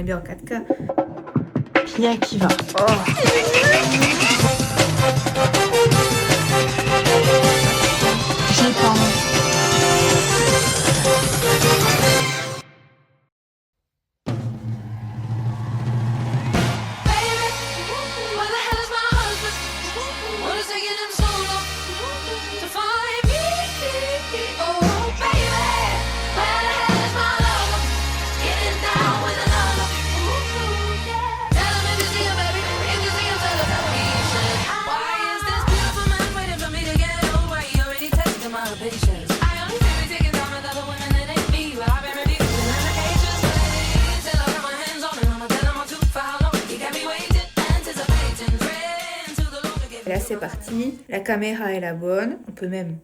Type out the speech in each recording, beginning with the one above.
est bien en 4K. Pia qui va. Oh. J'ai pas envie. Là c'est parti, la caméra est la bonne, on peut même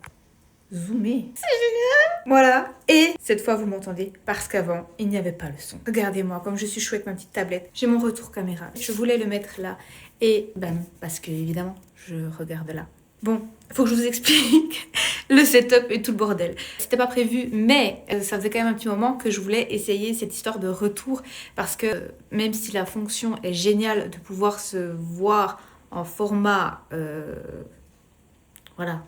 zoomer. C'est génial. Voilà, et cette fois vous m'entendez parce qu'avant il n'y avait pas le son. Regardez-moi comme je suis chouette avec ma petite tablette. J'ai mon retour caméra, je voulais le mettre là et bah non, parce que évidemment je regarde là. Bon, faut que je vous explique le setup et tout le bordel. C'était pas prévu, mais ça faisait quand même un petit moment que je voulais essayer cette histoire de retour parce que même si la fonction est géniale de pouvoir se voir en format... voilà.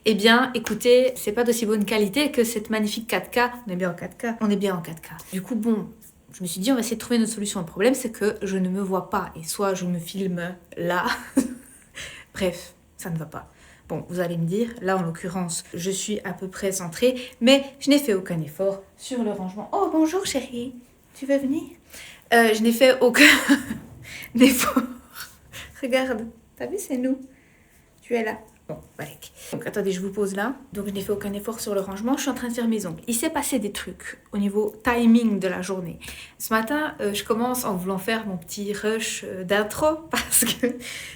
Eh bien, écoutez, c'est pas d'aussi bonne qualité que cette magnifique 4K. On est bien en 4K. On est bien en 4K. Du coup, bon, je me suis dit, on va essayer de trouver une autre solution. Le problème, c'est que je ne me vois pas. Et soit je me filme là. Bref, ça ne va pas. Bon, vous allez me dire, là, en l'occurrence, je suis à peu près centrée. Mais je n'ai fait aucun effort sur le rangement. Oh, bonjour, chérie. Tu veux venir? Je n'ai fait aucun effort. Regarde, t'as vu, c'est nous. Tu es là. Bon, voilà. Donc attendez, je vous pose là. Donc je n'ai fait aucun effort sur le rangement, je suis en train de faire mes ongles. Il s'est passé des trucs au niveau timing de la journée. Ce matin, je commence en voulant faire mon petit rush d'intro parce que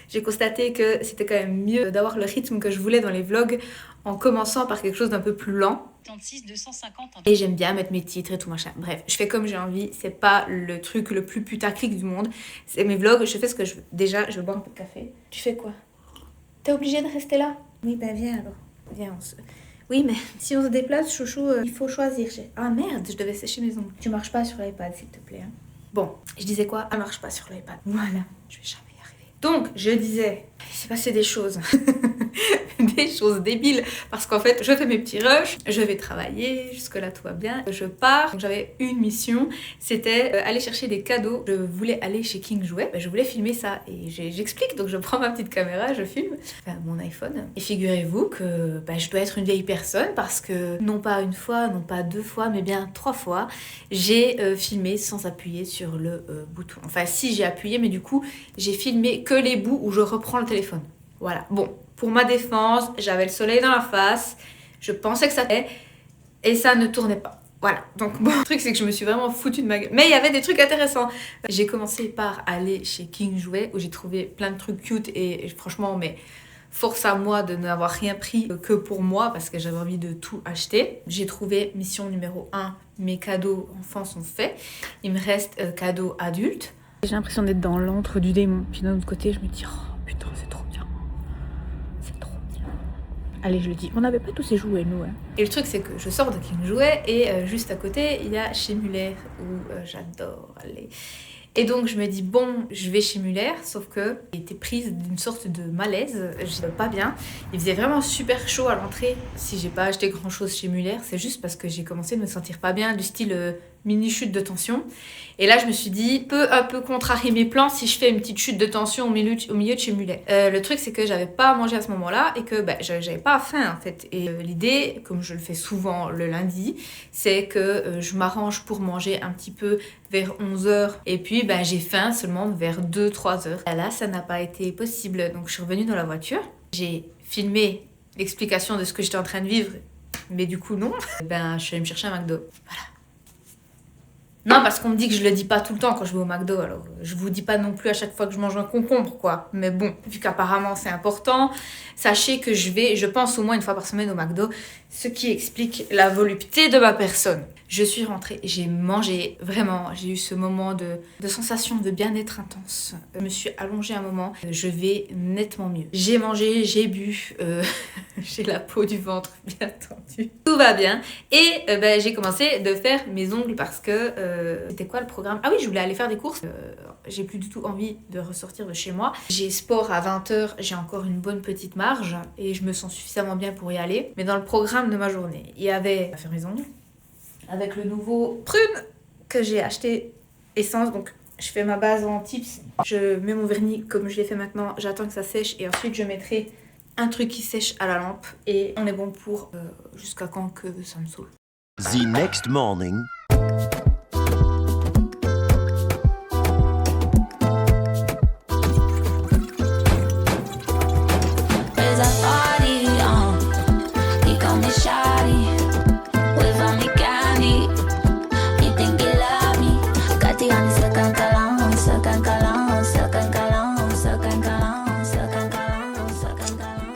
j'ai constaté que c'était quand même mieux d'avoir le rythme que je voulais dans les vlogs en commençant par quelque chose d'un peu plus lent. 250. Et j'aime bien mettre mes titres et tout machin. Bref, je fais comme j'ai envie. C'est pas le truc le plus putaclic du monde. C'est mes vlogs, je fais ce que je veux. Déjà, je vais boire un peu de café. Tu fais quoi? T'es obligé de rester là? Oui, ben viens alors. Viens, Oui, mais si on se déplace, chouchou, il faut choisir. Ah merde, je devais sécher mes ongles. Tu marches pas sur l'iPad, s'il te plaît. Hein. Bon, je disais quoi? Elle marche pas sur l'iPad. Voilà, je vais jamais y arriver. Donc, je disais, il s'est passé des choses. Des choses débiles. Parce qu'en fait, je fais mes petits rushs, je vais travailler, jusque-là tout va bien. Je pars. Donc, j'avais une mission, c'était aller chercher des cadeaux. Je voulais aller chez King Jouet, je voulais filmer ça. Et j'explique, donc je prends ma petite caméra, je filme, enfin, mon iPhone. Et figurez-vous que je dois être une vieille personne parce que non pas une fois, non pas 2 fois, mais bien 3 fois, j'ai filmé sans appuyer sur le bouton. Enfin, si j'ai appuyé, mais du coup, j'ai filmé que les bouts où je reprends le téléphone. Voilà, bon, pour ma défense, j'avais le soleil dans la face, je pensais que ça allait, et ça ne tournait pas. Voilà, donc bon, le truc c'est que je me suis vraiment foutue de ma gueule. Mais il y avait des trucs intéressants. J'ai commencé par aller chez King Jouet, où j'ai trouvé plein de trucs cute, et franchement, mais force à moi de n'avoir rien pris que pour moi, parce que j'avais envie de tout acheter. J'ai trouvé mission numéro 1, mes cadeaux enfants sont faits. Il me reste cadeaux adultes. J'ai l'impression d'être dans l'antre du démon, puis d'un autre côté, je me dis, oh putain, c'est trop bien. C'est trop bien. Allez, je le dis, on n'avait pas tous ces jouets, nous. Hein. Et le truc, c'est que je sors de King Jouet et juste à côté, il y a chez Muller où j'adore aller. Et donc, je me dis, bon, je vais chez Muller, sauf que j'ai été prise d'une sorte de malaise, je pas bien. Il faisait vraiment super chaud à l'entrée. Si j'ai pas acheté grand chose chez Muller, c'est juste parce que j'ai commencé à me sentir pas bien, du style mini chute de tension. Et là, je me suis dit, peut un peu contrarier mes plans si je fais une petite chute de tension au milieu de chez Muller. Le truc, c'est que j'avais pas à manger à ce moment-là et que j'avais pas faim en fait. Et l'idée, comme je le fais souvent le lundi, c'est que je m'arrange pour manger un petit peu vers 11h. Et puis, j'ai faim seulement vers 2-3h. Et là, ça n'a pas été possible. Donc, je suis revenue dans la voiture. J'ai filmé l'explication de ce que j'étais en train de vivre. Mais du coup, non. Je suis allée me chercher un McDo. Voilà. Non, parce qu'on me dit que je le dis pas tout le temps quand je vais au McDo, alors je vous dis pas non plus à chaque fois que je mange un concombre, quoi. Mais bon, vu qu'apparemment c'est important, sachez que je pense au moins une fois par semaine au McDo. Ce qui explique la volupté de ma personne. Je suis rentrée, j'ai mangé, vraiment, j'ai eu ce moment de sensation de bien-être intense. Je me suis allongée un moment, je vais nettement mieux. J'ai mangé, j'ai bu, j'ai la peau du ventre bien tendue. Tout va bien. Et j'ai commencé de faire mes ongles parce que... c'était quoi le programme? Ah oui, je voulais aller faire des courses. J'ai plus du tout envie de ressortir de chez moi. J'ai sport à 20h, j'ai encore une bonne petite marge et je me sens suffisamment bien pour y aller. Mais dans le programme de ma journée, il y avait à faire mes ongles avec le nouveau prune que j'ai acheté essence. Donc je fais ma base en tips, je mets mon vernis comme je l'ai fait maintenant, j'attends que ça sèche et ensuite je mettrai un truc qui sèche à la lampe et on est bon pour jusqu'à quand que ça me saoule. The next morning.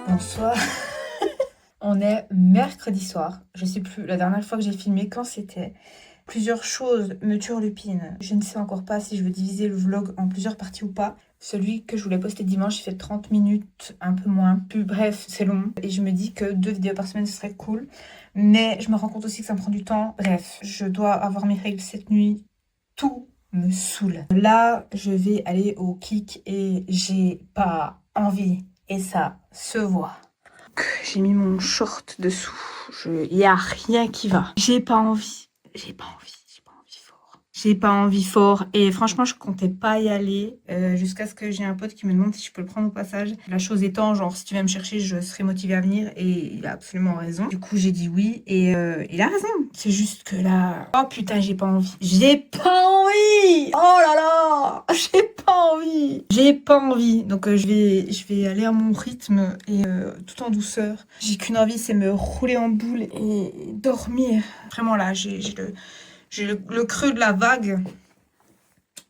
Bonsoir. On est mercredi soir. Je sais plus la dernière fois que j'ai filmé quand c'était. Plusieurs choses me turlupinent. Je ne sais encore pas si je veux diviser le vlog en plusieurs parties ou pas. Celui que je voulais poster dimanche, il fait 30 minutes, un peu moins. Plus bref, c'est long. Et je me dis que 2 vidéos par semaine, ce serait cool. Mais je me rends compte aussi que ça me prend du temps. Bref, je dois avoir mes règles cette nuit. Tout me saoule. Là, je vais aller au kick et j'ai pas envie. Et ça se voit. J'ai mis mon short dessous. Y a rien qui va. J'ai pas envie. J'ai pas envie fort. J'ai pas envie fort. Et franchement, je comptais pas y aller jusqu'à ce que j'ai un pote qui me demande si je peux le prendre au passage. La chose étant, genre, si tu viens me chercher, je serai motivée à venir. Et il a absolument raison. Du coup, j'ai dit oui. Et il a raison. C'est juste que là... Oh putain, j'ai pas envie. J'ai pas envie. Oh là là. J'ai pas envie. J'ai pas envie. Donc, je vais aller à mon rythme et tout en douceur. J'ai qu'une envie, c'est me rouler en boule et dormir. Vraiment là, j'ai le creux de la vague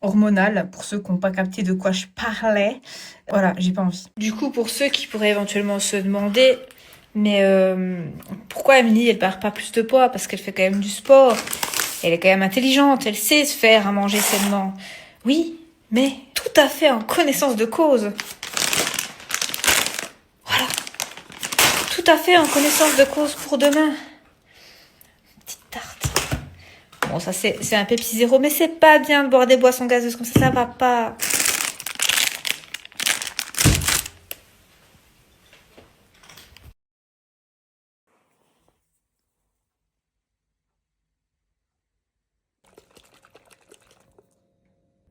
hormonale, pour ceux qui n'ont pas capté de quoi je parlais. Voilà, j'ai pas envie. Du coup, pour ceux qui pourraient éventuellement se demander, mais pourquoi Amélie, elle perd pas plus de poids? Parce qu'elle fait quand même du sport. Elle est quand même intelligente, elle sait se faire à manger sainement. Oui, mais tout à fait en connaissance de cause. Voilà. Tout à fait en connaissance de cause pour demain. Petite tarte. Bon, ça c'est un Pepsi Zéro, mais c'est pas bien de boire des boissons gazeuses comme ça va pas.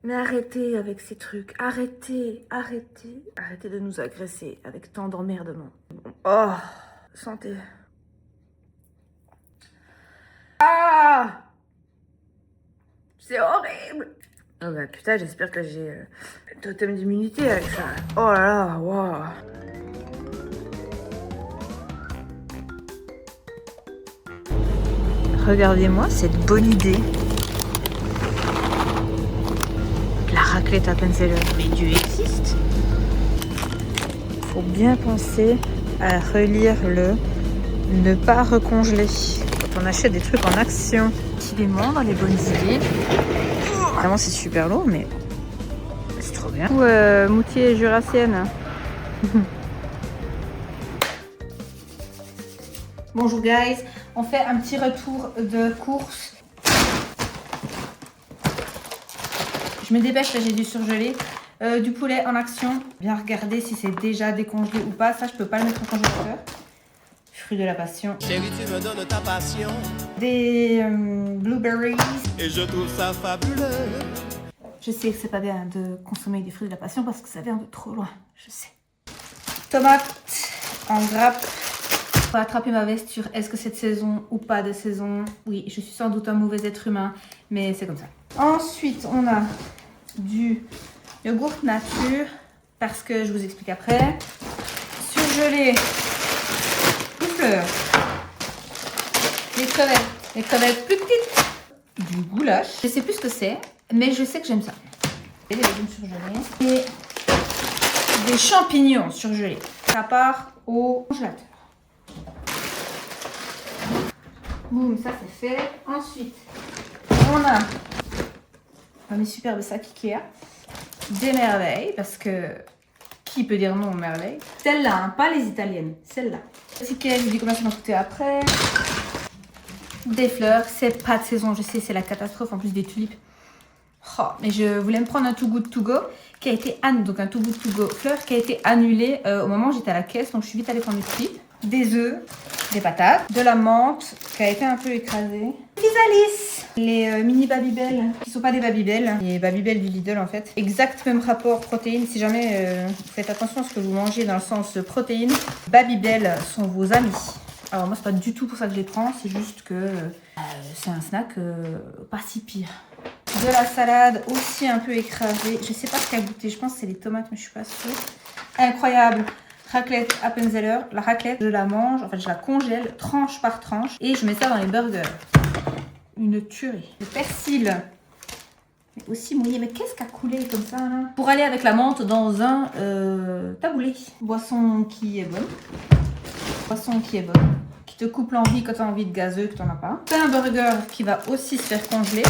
Mais arrêtez avec ces trucs, arrêtez de nous agresser avec tant d'emmerdement. Oh, santé. Ah! C'est horrible! Oh bah putain, j'espère que j'ai un totem d'immunité avec ça. Oh là là, waouh! Regardez-moi cette bonne idée. La raclette à peine mais Dieu existe. Faut bien penser à relire le ne pas recongeler. Quand on achète des trucs en action, filement dans les bonnes idées. Vraiment, c'est super lourd, mais c'est trop bien. Ou Moutier jurassienne. Bonjour guys, on fait un petit retour de course. Je me dépêche, là j'ai du surgelé. Du poulet en action. Bien regarder si c'est déjà décongelé ou pas. Ça, je peux pas le mettre au congélateur. Fruits de la passion. Chérie, tu me donnes ta passion. Des blueberries. Et je trouve ça fabuleux. Je sais que c'est pas bien de consommer des fruits de la passion parce que ça vient de trop loin. Je sais. Tomates en grappe. Pour attraper ma veste sur est-ce que c'est de saison ou pas de saison. Oui, je suis sans doute un mauvais être humain, mais c'est comme ça. Ensuite, on a du yogourt nature, parce que je vous explique après. Surgelé, chou-fleur, les crevettes plus petites, du goulash. Je sais plus ce que c'est, mais je sais que j'aime ça. Des légumes surgelés et des champignons surgelés. Ça part au congélateur. Boum, ça c'est fait. Ensuite, on a mes superbes sacs Ikea. Des merveilles, parce que qui peut dire non aux merveilles? Celle-là, hein, pas les italiennes, celle-là. Ikea, je vous dis combien ça m'a coûté après. Des fleurs, c'est pas de saison, je sais, c'est la catastrophe, en plus des tulipes. Oh, mais je voulais me prendre un Too Good To Go qui a été annulé, donc un Too Good To Go fleurs qui a été annulé au moment où j'étais à la caisse, donc je suis vite allée prendre des tulipes, des œufs, des patates, de la menthe qui a été un peu écrasée, Physalis, les mini Babybel qui sont pas des Babybel, les Babybel du Lidl en fait. Exact même rapport protéines, si jamais vous faites attention à ce que vous mangez dans le sens protéines, Babybel sont vos amis. Alors moi c'est pas du tout pour ça que je les prends, c'est juste que c'est un snack pas si pire. De la salade aussi un peu écrasée, je sais pas ce qu'elle a goûté, je pense que c'est les tomates mais je suis pas sûre. Incroyable, raclette Appenzeller, la raclette je la mange, en fait je la congèle tranche par tranche et je mets ça dans les burgers. Une tuerie. Le persil, mais aussi mouillé, mais qu'est-ce qu'a coulé comme ça là? Pour aller avec la menthe dans un taboulé. Boisson qui est bonne. Poisson qui est bonne, qui te coupe l'envie quand tu as envie de gazeux, que tu n'en as pas. C'est un burger qui va aussi se faire congeler.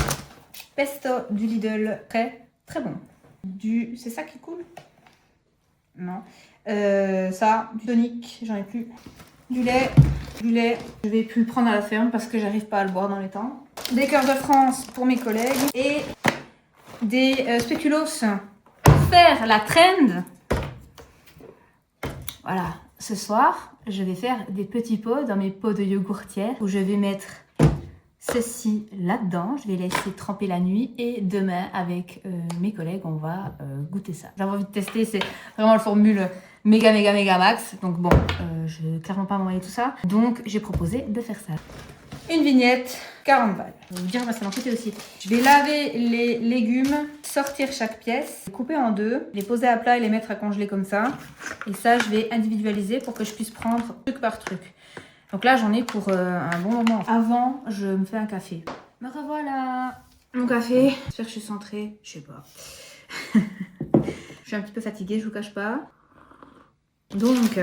Pesto du Lidl, très très bon. C'est ça qui coule? Non. Ça, du tonic, j'en ai plus. Du lait, je vais plus le prendre à la ferme parce que j'arrive pas à le boire dans les temps. Des cœurs de France pour mes collègues et des spéculoos pour faire la trend. Voilà. Ce soir, je vais faire des petits pots dans mes pots de yogourtière où je vais mettre ceci là-dedans. Je vais laisser tremper la nuit et demain, avec mes collègues, on va goûter ça. J'avais envie de tester, c'est vraiment la formule méga max. Donc bon, je vais clairement pas m'envoyer tout ça. Donc j'ai proposé de faire ça. Une vignette, 40 balles. Je vais vous dire, ça m'a coûté aussi. Je vais laver les légumes, sortir chaque pièce, couper en deux, les poser à plat et les mettre à congeler comme ça. Et ça, je vais individualiser pour que je puisse prendre truc par truc. Donc là, j'en ai pour un bon moment. Avant, je me fais un café. Me revoilà. Mon café. J'espère que je suis centrée. Je sais pas. Je suis un petit peu fatiguée, je vous cache pas. Donc...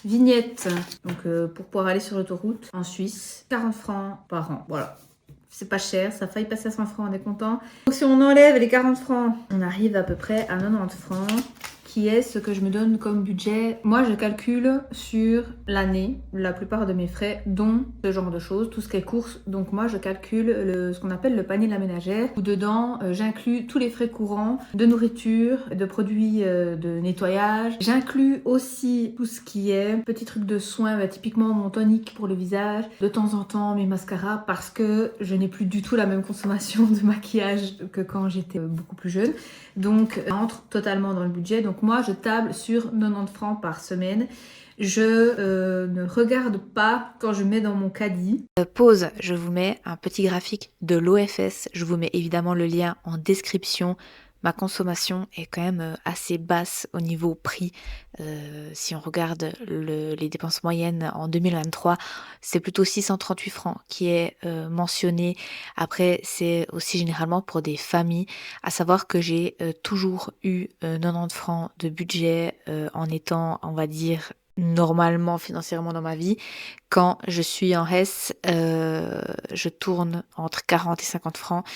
vignette, donc pour pouvoir aller sur l'autoroute en Suisse, 40 francs par an, voilà. C'est pas cher, ça a failli passer à 100 francs, on est content. Donc si on enlève les 40 francs, on arrive à peu près à 90 francs, qui est ce que je me donne comme budget. Moi, je calcule sur l'année la plupart de mes frais, dont ce genre de choses, tout ce qui est courses. Donc moi, je calcule ce qu'on appelle le panier de la ménagère, où dedans, j'inclus tous les frais courants de nourriture, de produits de nettoyage. J'inclus aussi tout ce qui est petits trucs de soins, typiquement mon tonique pour le visage, de temps en temps mes mascaras, parce que je n'ai plus du tout la même consommation de maquillage que quand j'étais beaucoup plus jeune. Donc, ça entre totalement dans le budget. Donc moi, je table sur 90 francs par semaine. Je ne regarde pas quand je mets dans mon caddie. Pause, je vous mets un petit graphique de l'OFS. Je vous mets évidemment le lien en description. Ma consommation est quand même assez basse au niveau prix. Si on regarde les dépenses moyennes en 2023, c'est plutôt 638 francs qui est mentionné. Après, c'est aussi généralement pour des familles. À savoir que j'ai toujours eu 90 francs de budget en étant, on va dire, normalement financièrement dans ma vie. Quand je suis en Hesse, je tourne entre 40 et 50 francs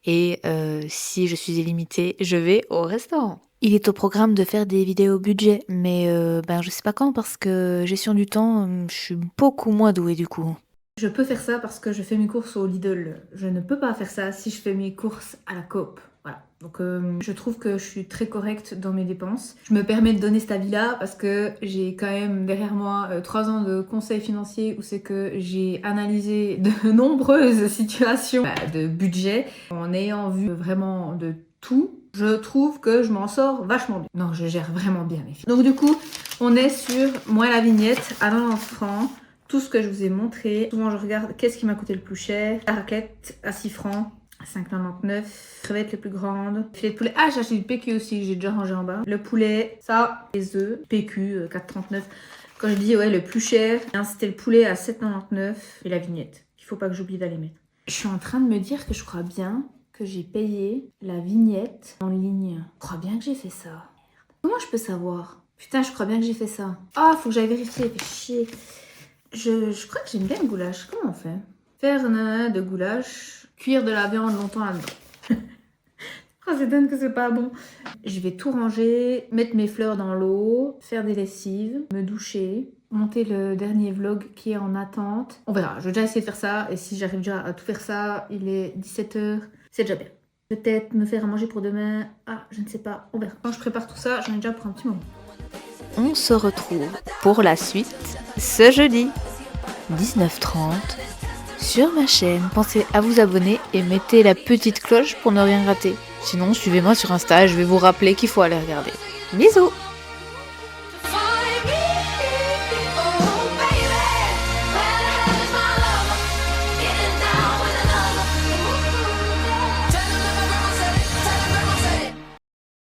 et si je suis illimitée, je vais au restaurant. Il est au programme de faire des vidéos budget, mais je sais pas quand parce que gestion du temps, je suis beaucoup moins douée du coup. Je peux faire ça parce que je fais mes courses au Lidl. Je ne peux pas faire ça si je fais mes courses à la Coop. Voilà. Donc je trouve que je suis très correcte dans mes dépenses. Je me permets de donner cet avis-là parce que j'ai quand même derrière moi 3 ans de conseils financiers où c'est que j'ai analysé de nombreuses situations de budget en ayant vu vraiment de tout. Je trouve que je m'en sors vachement bien. Non, je gère vraiment bien mes finances. Donc du coup, on est sur moins la vignette à 90 francs. Tout ce que je vous ai montré. Souvent, je regarde qu'est-ce qui m'a coûté le plus cher. La raclette à 6 francs. 5,99. Crevettes les plus grandes. Filet de poulet. Ah, j'ai acheté du PQ aussi que j'ai déjà rangé en bas. Le poulet, ça, les œufs. PQ, 4,39. Quand je dis ouais, le plus cher, c'était le poulet à 7,99. Et la vignette. Il faut pas que j'oublie d'aller mettre. Je suis en train de me dire que je crois bien que j'ai payé la vignette en ligne. Je crois bien que j'ai fait ça. Merde. Comment je peux savoir? Putain, je crois bien que j'ai fait ça. Ah, faut que j'aille vérifier. Fait chier. Je crois que j'aime bien le goulash. Comment on fait? Faire de goulash, cuire de la viande longtemps là-dedans. Oh, c'est dingue que c'est pas bon. Je vais tout ranger, mettre mes fleurs dans l'eau, faire des lessives, me doucher, monter le dernier vlog qui est en attente. On verra, je vais déjà essayer de faire ça. Et si j'arrive déjà à tout faire ça, il est 17h, c'est déjà bien. Peut-être me faire à manger pour demain. Ah, je ne sais pas, on verra. Quand je prépare tout ça, j'en ai déjà pour un petit moment. On se retrouve pour la suite ce jeudi, 19h30, sur ma chaîne. Pensez à vous abonner et mettez la petite cloche pour ne rien rater. Sinon, suivez-moi sur Insta, je vais vous rappeler qu'il faut aller regarder. Bisous!